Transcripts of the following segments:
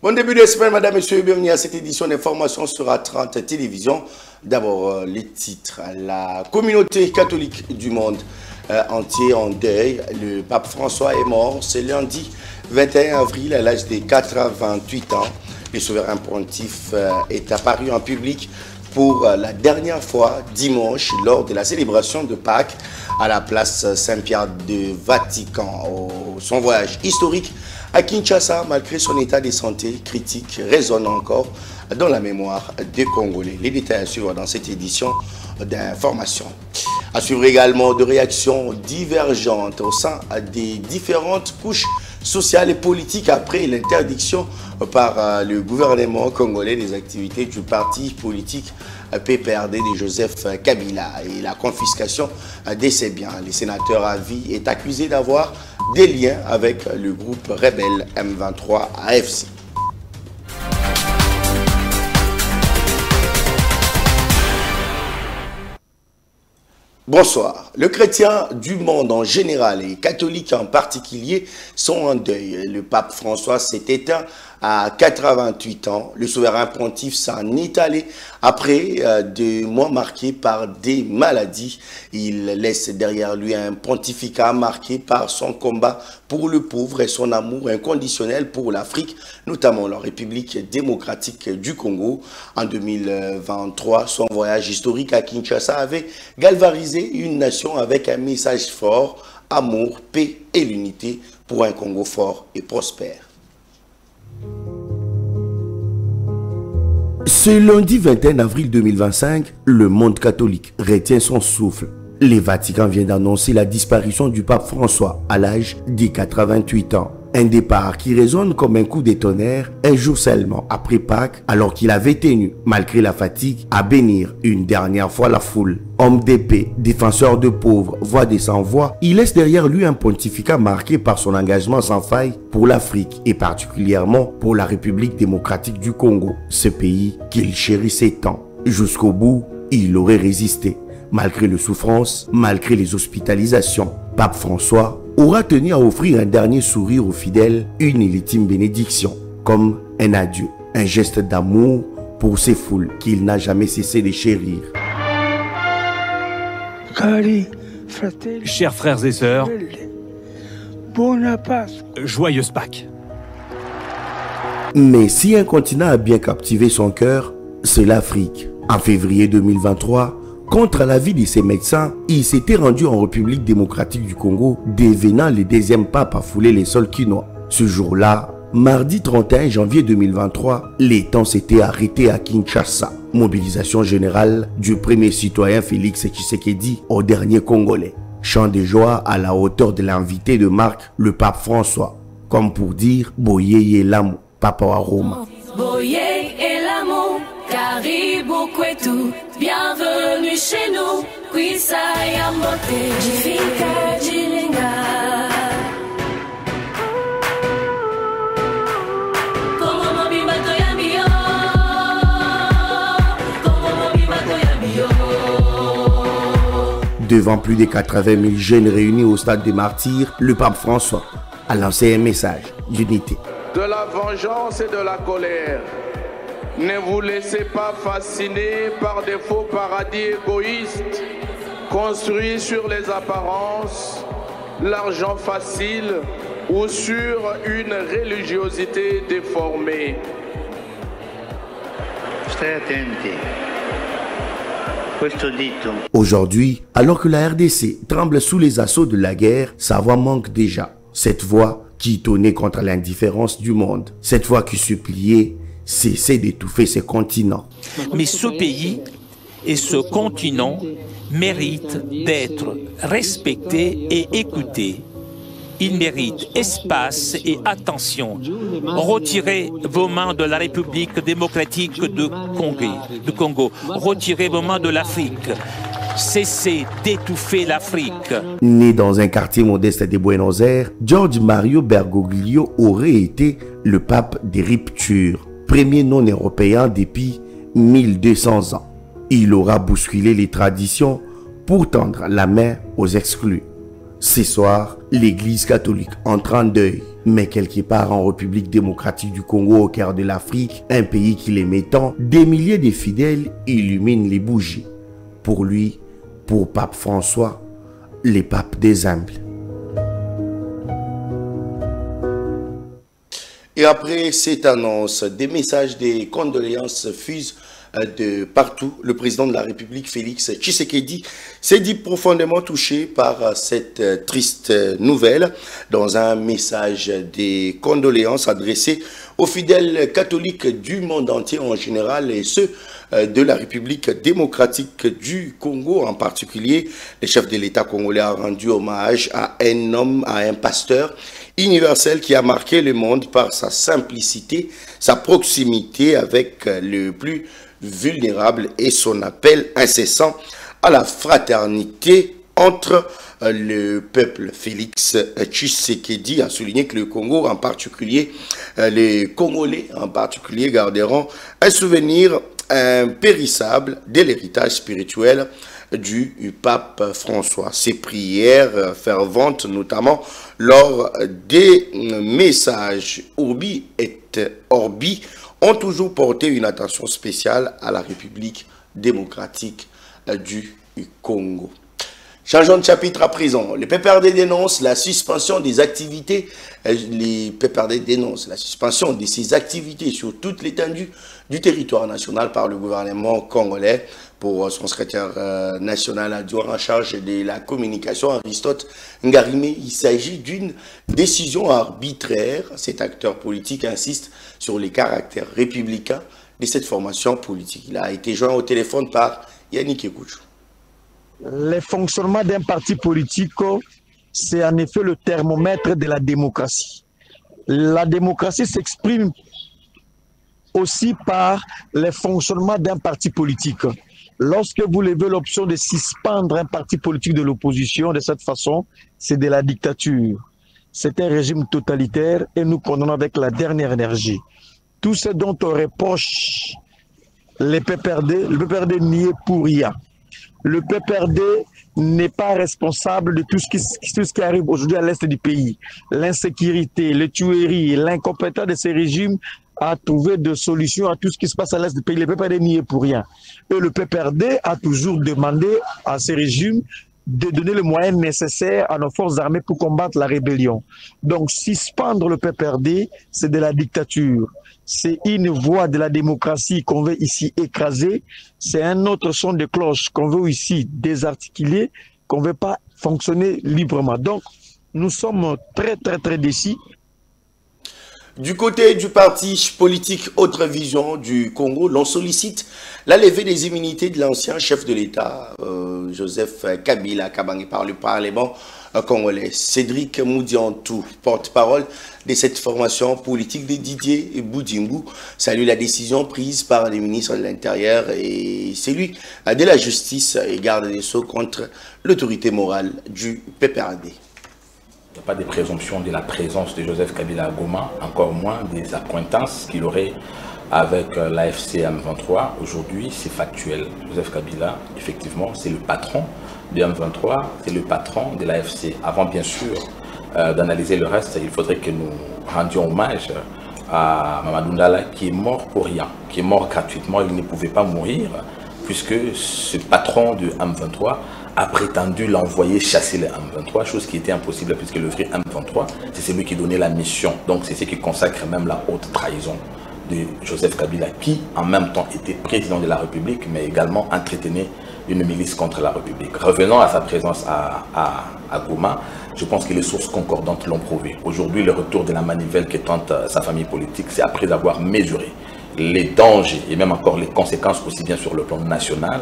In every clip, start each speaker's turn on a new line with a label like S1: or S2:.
S1: Bon début de semaine, mesdames, messieurs, bienvenue à cette édition d'information sur A30 Télévision. D'abord, les titres. La communauté catholique du monde entier en deuil. Le pape François est mort ce lundi 21 avril à l'âge de 88 ans. Le souverain pontife est apparu en public pour la dernière fois dimanche lors de la célébration de Pâques à la place Saint-Pierre de Vatican. Son voyage historique à Kinshasa, malgré son état de santé critique, résonne encore dans la mémoire des Congolais. Les détails à suivre dans cette édition d'information. À suivre également de réactions divergentes au sein des différentes couches sociales et politiques après l'interdiction par le gouvernement congolais des activités du parti politique PPRD de Joseph Kabila et la confiscation de ses biens. Le sénateur à vie est accusé d'avoir des liens avec le groupe rebelle M23 AFC. Bonsoir. Le chrétien du monde en général et catholique en particulier sont en deuil. Le pape François s'est éteint à 88 ans. Le souverain pontife s'en est allé après des mois marqués par des maladies. Il laisse derrière lui un pontificat marqué par son combat pour le pauvre et son amour inconditionnel pour l'Afrique, notamment la République démocratique du Congo. En 2023, son voyage historique à Kinshasa avait galvanisé une nation avec un message fort, amour, paix et l'unité pour un Congo fort et prospère. Ce lundi 21 avril 2025, le monde catholique retient son souffle. Le Vatican vient d'annoncer la disparition du pape François à l'âge de 88 ans. Un départ qui résonne comme un coup de tonnerre un jour seulement après Pâques, alors qu'il avait tenu, malgré la fatigue, à bénir une dernière fois la foule. Homme d'épée, défenseur de pauvres, voix des sans-voix, il laisse derrière lui un pontificat marqué par son engagement sans faille pour l'Afrique et particulièrement pour la République démocratique du Congo, ce pays qu'il chérissait tant. Jusqu'au bout, il aurait résisté. Malgré les souffrances, malgré les hospitalisations, Pape François aura tenu à offrir un dernier sourire aux fidèles, une illégitime bénédiction, comme un adieu, un geste d'amour pour ces foules qu'il n'a jamais cessé de chérir.
S2: Chers frères et sœurs, joyeuse Pâques.
S1: Mais si un continent a bien captivé son cœur, c'est l'Afrique. En février 2023, contre l'avis de ses médecins, il s'était rendu en République démocratique du Congo, devenant le deuxième pape à fouler les sols quinois. Ce jour-là, mardi 31 janvier 2023, les temps s'étaient arrêtés à Kinshasa. Mobilisation générale du premier citoyen Félix Tshisekedi au dernier Congolais. Chant de joie à la hauteur de l'invité de marque, le pape François. Comme pour dire, Boye Lamu, Papa wa Roma.
S3: Boye Lamu, Karibu kwetu, bienvenue chez nous, Kwisa Yambote, Jifika Jilinga.
S1: Devant plus de 80 000 jeunes réunis au stade des Martyrs, le pape François a lancé un message d'unité.
S4: De la vengeance et de la colère. Ne vous laissez pas fasciner par des faux paradis égoïstes construits sur les apparences, l'argent facile ou sur une religiosité déformée.
S5: Stai attenti.
S1: Aujourd'hui, alors que la RDC tremble sous les assauts de la guerre, sa voix manque déjà. Cette voix qui tonnait contre l'indifférence du monde. Cette voix qui suppliait cesser d'étouffer ces continents.
S2: Mais ce pays et ce continent méritent d'être respectés et écoutés. Ils méritent espace et attention. Retirez vos mains de la République démocratique de Congo. Retirez vos mains de l'Afrique. Cessez d'étouffer l'Afrique.
S1: Né dans un quartier modeste de Buenos Aires, George Mario Bergoglio aurait été le pape des ruptures, premier non-européen depuis 1200 ans. Il aura bousculé les traditions pour tendre la main aux exclus. Ce soir, l'Église catholique entre en deuil, mais quelque part en République démocratique du Congo, au cœur de l'Afrique, un pays qu'il aimait tant, des milliers de fidèles illuminent les bougies. Pour lui, pour Pape François, les papes des humbles. Et après cette annonce, des messages, des condoléances fusent de partout. Le président de la République, Félix Tshisekedi, s'est dit profondément touché par cette triste nouvelle dans un message des condoléances adressé aux fidèles catholiques du monde entier en général et ceux de la République démocratique du Congo en particulier. Le chef de l'État congolais a rendu hommage à un homme, à un pasteur universel qui a marqué le monde par sa simplicité, sa proximité avec le plus vulnérable et son appel incessant à la fraternité entre le peuple. Félix Tshisekedi a souligné que le Congo, en particulier les Congolais en particulier, garderont un souvenir impérissable de l'héritage spirituel du pape François. Ses prières ferventes, notamment lors des messages Urbi et Orbi, ont toujours porté une attention spéciale à la République démocratique du Congo. Changeons de chapitre à présent. Le PPRD dénonce la suspension des activités. Les PPRD dénoncent la suspension de ces activités sur toute l'étendue du territoire national par le gouvernement congolais. Pour son secrétaire national adjoint en charge de la communication, Aristote Ngarimé, il s'agit d'une décision arbitraire. Cet acteur politique insiste sur les caractères républicains de cette formation politique. Il a été joint au téléphone par Yannick Ekouchou.
S5: Le fonctionnement d'un parti politique, c'est en effet le thermomètre de la démocratie. La démocratie s'exprime aussi par le fonctionnement d'un parti politique. Lorsque vous levez l'option de suspendre un parti politique de l'opposition de cette façon, c'est de la dictature. C'est un régime totalitaire et nous condamnons avec la dernière énergie. Tout ce dont on reproche le PPRD n'y est pour rien. Le PPRD n'est pas responsable de tout ce qui arrive aujourd'hui à l'est du pays. L'insécurité, les tueries, l'incompétence de ces régimes à trouver des solutions à tout ce qui se passe à l'est du pays. Le PPRD n'y est pour rien. Et le PPRD a toujours demandé à ces régimes de donner les moyens nécessaires à nos forces armées pour combattre la rébellion. Donc, suspendre le PPRD, c'est de la dictature. C'est une voie de la démocratie qu'on veut ici écraser. C'est un autre son de cloche qu'on veut ici désarticuler, qu'on ne veut pas fonctionner librement. Donc, nous sommes très déçus.
S1: Du côté du parti politique Autre Vision du Congo, l'on sollicite la levée des immunités de l'ancien chef de l'État, Joseph Kabila Kabange, par le Parlement congolais. Cédric Moudiantou, porte-parole de cette formation politique de Didier Boudimbu, salue la décision prise par les ministres de l'Intérieur et celui de la Justice et garde des Sceaux contre l'autorité morale du PPRD.
S6: Il n'y a pas de présomption de la présence de Joseph Kabila à Goma, encore moins des accointances qu'il aurait avec l'AFC M23. Aujourd'hui, c'est factuel. Joseph Kabila, effectivement, c'est le patron de M23, c'est le patron de l'AFC. Avant, bien sûr, d'analyser le reste, il faudrait que nous rendions hommage à Mamadou Ndala, qui est mort pour rien, qui est mort gratuitement. Il ne pouvait pas mourir, puisque ce patron de M23 a prétendu l'envoyer chasser le M23, chose qui était impossible puisque le vrai M23, c'est celui qui donnait la mission. Donc c'est ce qui consacre même la haute trahison de Joseph Kabila, qui en même temps était président de la République, mais également entretenait une milice contre la République. Revenons à sa présence à Goma, je pense que les sources concordantes l'ont prouvé. Aujourd'hui, le retour de la manivelle que tente sa famille politique, c'est après avoir mesuré les dangers et même encore les conséquences aussi bien sur le plan national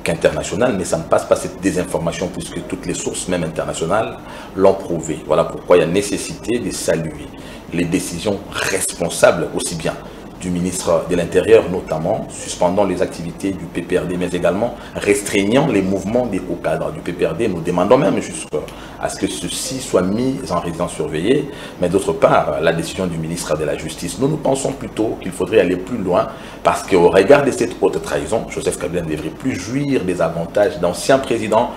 S6: qu'international, mais ça ne passe pas cette désinformation puisque toutes les sources même internationales l'ont prouvé. Voilà pourquoi il y a nécessité de saluer les décisions responsables aussi bien du ministre de l'Intérieur, notamment suspendant les activités du PPRD, mais également restreignant les mouvements des hauts cadres du PPRD. Nous demandons même jusqu'à à ce que ceux-ci soient mis en résidence surveillée. Mais d'autre part, la décision du ministre de la Justice, nous pensons plutôt qu'il faudrait aller plus loin parce qu'au regard de cette haute trahison, Joseph Kabila ne devrait plus jouir des avantages d'anciens présidents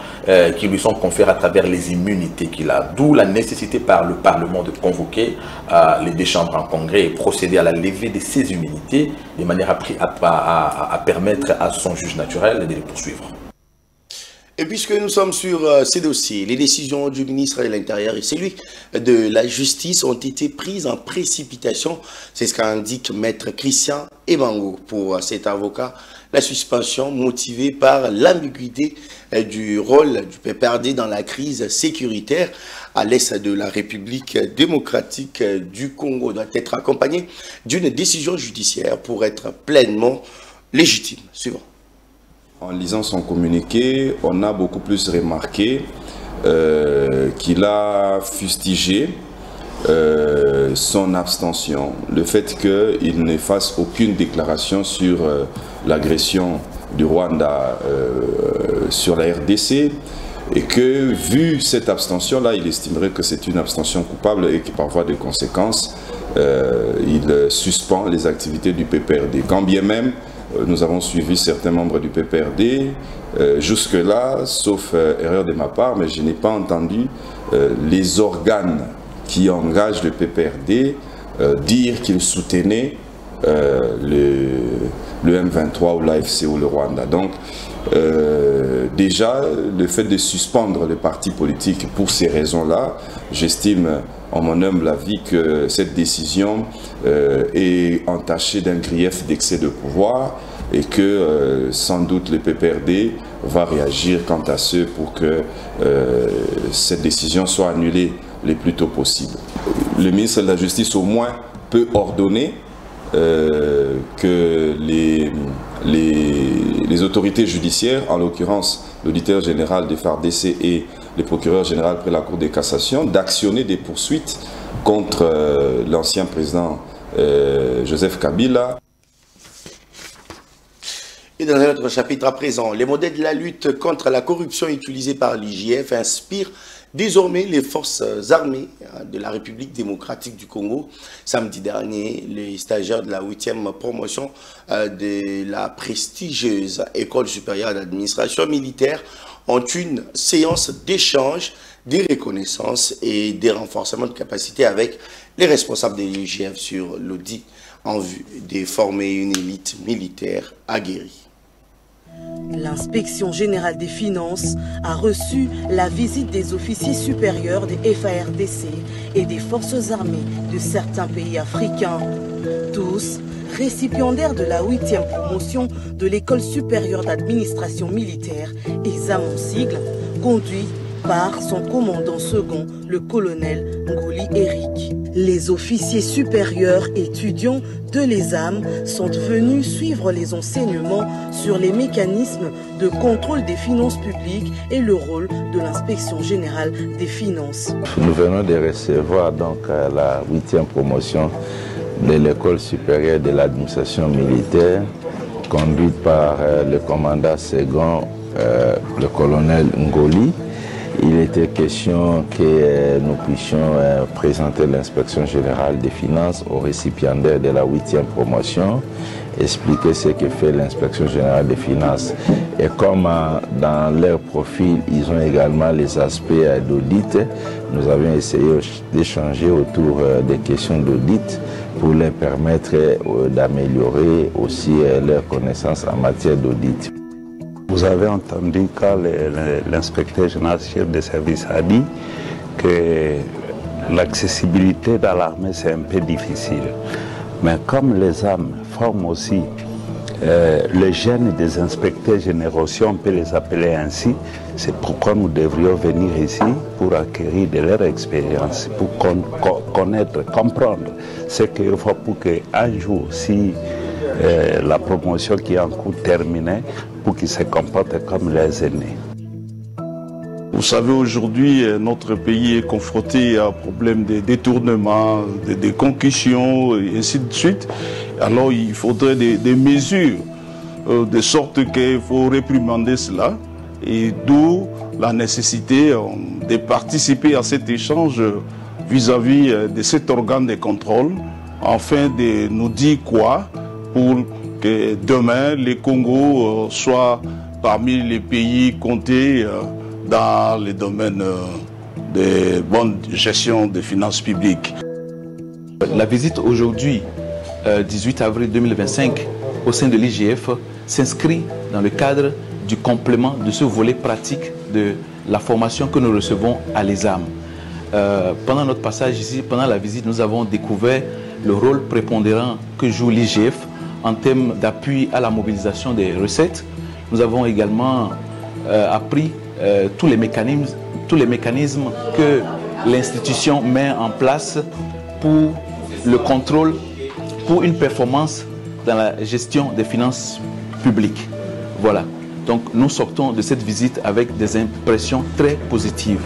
S6: qui lui sont conférés à travers les immunités qu'il a. D'où la nécessité par le Parlement de convoquer les deux chambres en congrès et procéder à la levée de ces immunités de manière à permettre à son juge naturel de les poursuivre.
S1: Et puisque nous sommes sur ces dossiers, les décisions du ministre de l'Intérieur et celui de la Justice ont été prises en précipitation. C'est ce qu'indique Maître Christian Ebango. Pour cet avocat, la suspension motivée par l'ambiguïté du rôle du PPRD dans la crise sécuritaire à l'est de la République démocratique du Congo doit être accompagnée d'une décision judiciaire pour être pleinement légitime. Suivant.
S7: En lisant son communiqué, on a beaucoup plus remarqué qu'il a fustigé son abstention. Le fait qu'il ne fasse aucune déclaration sur l'agression du Rwanda sur la RDC et que, vu cette abstention-là, il estimerait que c'est une abstention coupable et que par voie de conséquence, il suspend les activités du PPRD. Quand bien même, nous avons suivi certains membres du PPRD jusque-là, sauf erreur de ma part, mais je n'ai pas entendu les organes qui engagent le PPRD dire qu'ils soutenaient le M23 ou l'AFC ou le Rwanda. Donc, déjà, le fait de suspendre les partis politiques pour ces raisons-là, j'estime, en mon humble avis, que cette décision est entachée d'un grief d'excès de pouvoir et que sans doute le PPRD va réagir quant à ce pour que cette décision soit annulée le plus tôt possible. Le ministre de la Justice au moins peut ordonner que les autorités judiciaires, en l'occurrence l'auditeur général des FARDC et le procureur général près la Cour de cassation, d'actionner des poursuites contre l'ancien président Joseph Kabila.
S1: Et dans un autre chapitre à présent, les modèles de la lutte contre la corruption utilisés par l'IGF inspirent désormais les forces armées de la République démocratique du Congo. Samedi dernier, les stagiaires de la 8e promotion de la prestigieuse École supérieure d'administration militaire ont une séance d'échange, des reconnaissances et des renforcements de capacité avec les responsables de l'IGF sur l'audit en vue de former une élite militaire aguerrie.
S8: L'inspection générale des finances a reçu la visite des officiers supérieurs des FARDC et des forces armées de certains pays africains. Tous récipiendaires de la 8e promotion de l'École supérieure d'administration militaire, EXAM en sigle, conduit par son commandant second, le colonel Ngoli Eric. Les officiers supérieurs étudiants de l'EXAM sont venus suivre les enseignements sur les mécanismes de contrôle des finances publiques et le rôle de l'inspection générale des finances.
S9: Nous venons de recevoir donc la 8e promotion de l'École supérieure de l'administration militaire, conduite par le commandant second, le colonel Ngoli. Il était question que nous puissions présenter l'inspection générale des finances aux récipiendaires de la 8e promotion, expliquer ce que fait l'inspection générale des finances. Et comme dans leur profil, ils ont également les aspects d'audit, nous avions essayé d'échanger autour des questions d'audit pour leur permettre d'améliorer aussi leurs connaissances en matière d'audit.
S10: Vous avez entendu quand l'inspecteur général chef des services a dit que l'accessibilité dans l'armée c'est un peu difficile. Mais comme les armes forment aussi les gènes des inspecteurs généraux, si on peut les appeler ainsi, c'est pourquoi nous devrions venir ici pour acquérir de leur expérience, pour connaître, comprendre ce qu'il faut pour qu'un jour, si la promotion qui est en cours terminée, pour qu'ils se comportent comme les aînés.
S11: Vous savez, aujourd'hui, notre pays est confronté à un problème de détournement, de concussion, et ainsi de suite. Alors, il faudrait des mesures, de sorte qu'il faut réprimander cela. et d'où la nécessité de participer à cet échange vis-à-vis de cet organe de contrôle, afin de nous dire quoi pour que demain le Congo soit parmi les pays comptés dans le domaine de bonne gestion des finances publiques.
S12: La visite aujourd'hui, 18 avril 2025, au sein de l'IGF, s'inscrit dans le cadre du complément de ce volet pratique de la formation que nous recevons à l'ESAM. Pendant notre passage ici, pendant la visite, nous avons découvert le rôle prépondérant que joue l'IGF en termes d'appui à la mobilisation des recettes. Nous avons également appris tous les mécanismes que l'institution met en place pour le contrôle, pour une performance dans la gestion des finances publiques. Voilà. Donc nous sortons de cette visite avec des impressions très positives.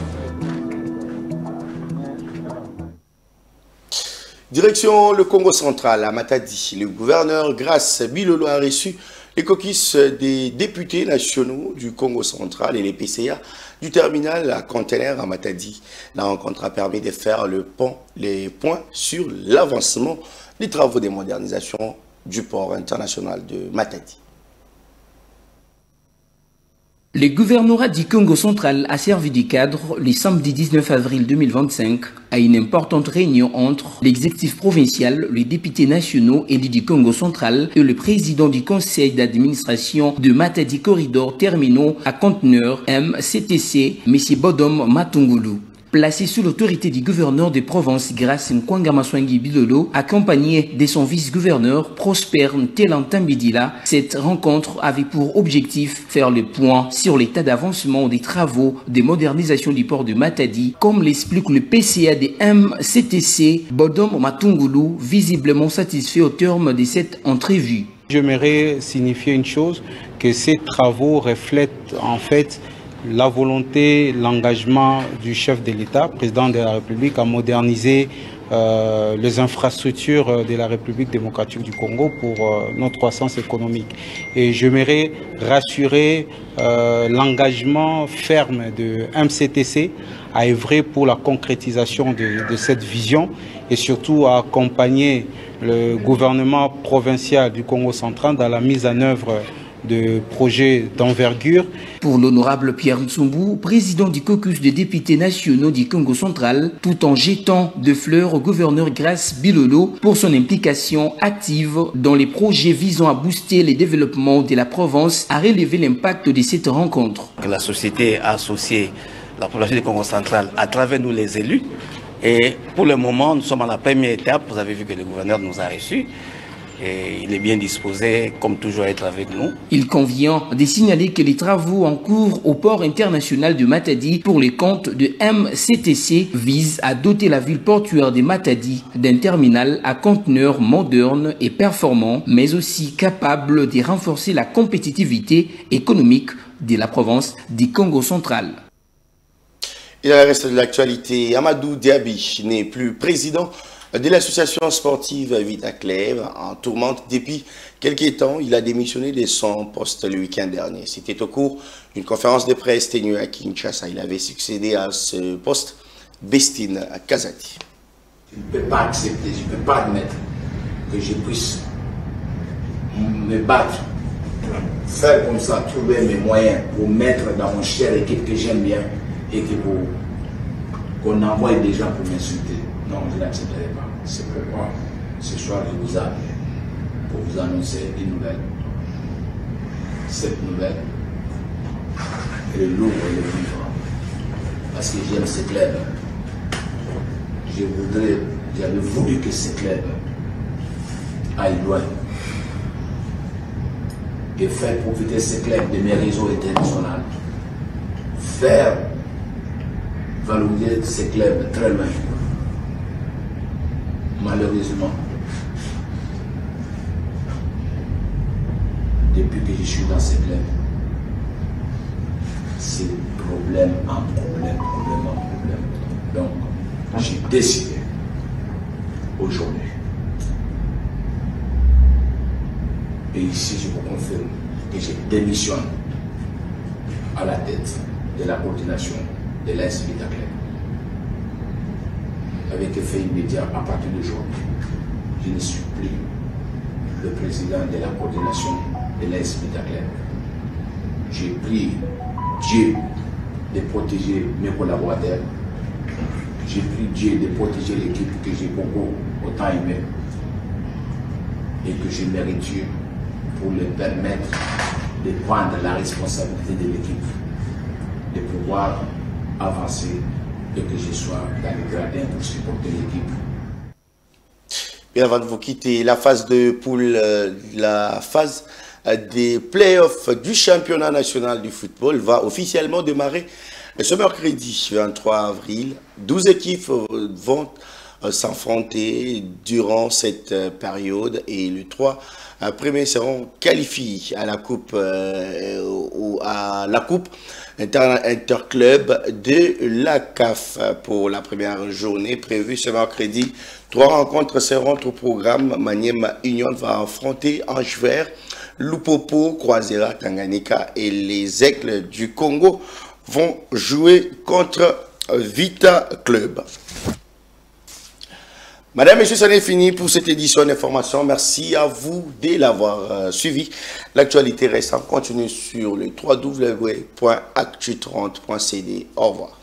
S1: Direction le Congo central, à Matadi, le gouverneur Grace Bilolo a reçu les caucus des députés nationaux du Congo central et les PCA du terminal à conteneurs à Matadi. La rencontre a permis de faire les points sur l'avancement des travaux de modernisation du port international de Matadi.
S13: Le gouvernorat du Congo central a servi de cadre le samedi 19 avril 2025 à une importante réunion entre l'exécutif provincial, les députés nationaux élus du Congo central et le président du conseil d'administration de Matadi Corridor Terminaux à conteneurs MCTC, M. Bodom Matungulu. Placé sous l'autorité du gouverneur de Provence Grace Nkwanga Maswangi Bilolo, accompagné de son vice-gouverneur Prosper Ntelantambidila, cette rencontre avait pour objectif faire le point sur l'état d'avancement des travaux de modernisation du port de Matadi, comme l'explique le PCA de MCTC, Bodom Matungulu, visiblement satisfait au terme de cette entrevue.
S14: J'aimerais signifier une chose, que ces travaux reflètent en fait la volonté, l'engagement du chef de l'État, président de la République, à moderniser les infrastructures de la République démocratique du Congo pour notre croissance économique. Et j'aimerais rassurer l'engagement ferme de MCTC à œuvrer pour la concrétisation de cette vision et surtout à accompagner le gouvernement provincial du Congo central dans la mise en œuvre de projets d'envergure.
S13: Pour l'honorable Pierre Ntsumbu, président du caucus des députés nationaux du Congo central, tout en jetant de fleurs au gouverneur Grace Bilolo pour son implication active dans les projets visant à booster le développement de la province, a relevé l'impact de cette rencontre.
S15: La société a associé la population du Congo central à travers nous les élus. Et pour le moment, nous sommes à la première étape. Vous avez vu que le gouverneur nous a reçus. Et il est bien disposé, comme toujours, à être avec nous.
S13: Il convient de signaler que les travaux en cours au port international de Matadi pour les comptes de MCTC visent à doter la ville portuaire de Matadi d'un terminal à conteneurs moderne et performant, mais aussi capable de renforcer la compétitivité économique de la province du Congo central.
S1: Et dans le reste de l'actualité, Amadou Diaby n'est plus président de l'association sportive Vita Club en tourmente depuis quelques temps. Il a démissionné de son poste le week-end dernier. C'était au cours d'une conférence de presse tenue à Kinshasa. Il avait succédé à ce poste Bestine Kazati.
S16: Je ne peux pas accepter, je ne peux pas admettre que je puisse me battre, faire comme ça, trouver mes moyens pour mettre dans mon chère équipe que j'aime bien et qu'on envoie des gens pour m'insulter. Non, je n'accepterai pas. C'est pourquoi ce soir je vous appelle pour vous annoncer une nouvelle. Cette nouvelle, elle est lourde et vivante. Parce que j'aime ce club. J'avais voulu que ce club aille loin. Et faire profiter ce club de mes réseaux internationaux. Faire valoriser ce club très loin. Malheureusement, depuis que je suis dans ce club, c'est problème en problème. Donc, j'ai décidé aujourd'hui, et ici je vous confirme que je démissionne à la tête de la coordination de l'AS Vita Club. Avec effet immédiat, à partir d'aujourd'hui, je ne suis plus le président de la coordination de l'AS Vita Club. J'ai pris Dieu de protéger mes collaborateurs. J'ai pris Dieu de protéger l'équipe que j'ai beaucoup autant aimée et que je mérite Dieu pour leur permettre de prendre la responsabilité de l'équipe, de pouvoir avancer et que je sois dans les gradins pour supporter l'équipe.
S1: Et avant de vous quitter, la phase de poule, la phase des playoffs du championnat national du football va officiellement démarrer ce mercredi 23 avril. 12 équipes vont s'affronter durant cette période et les 3 premiers seront qualifiés à la coupe interclub de la CAF pour la première journée prévue ce mercredi. 3 rencontres seront au programme. Maniema Union va affronter Angever, Lupopo, Croisera, Tanganyika et les Aigles du Congo vont jouer contre Vita Club. Madame, Messieurs, ça n'est fini pour cette édition d'information. Merci à vous de l'avoir suivi. L'actualité récente continue sur le www.actu30.cd. Au revoir.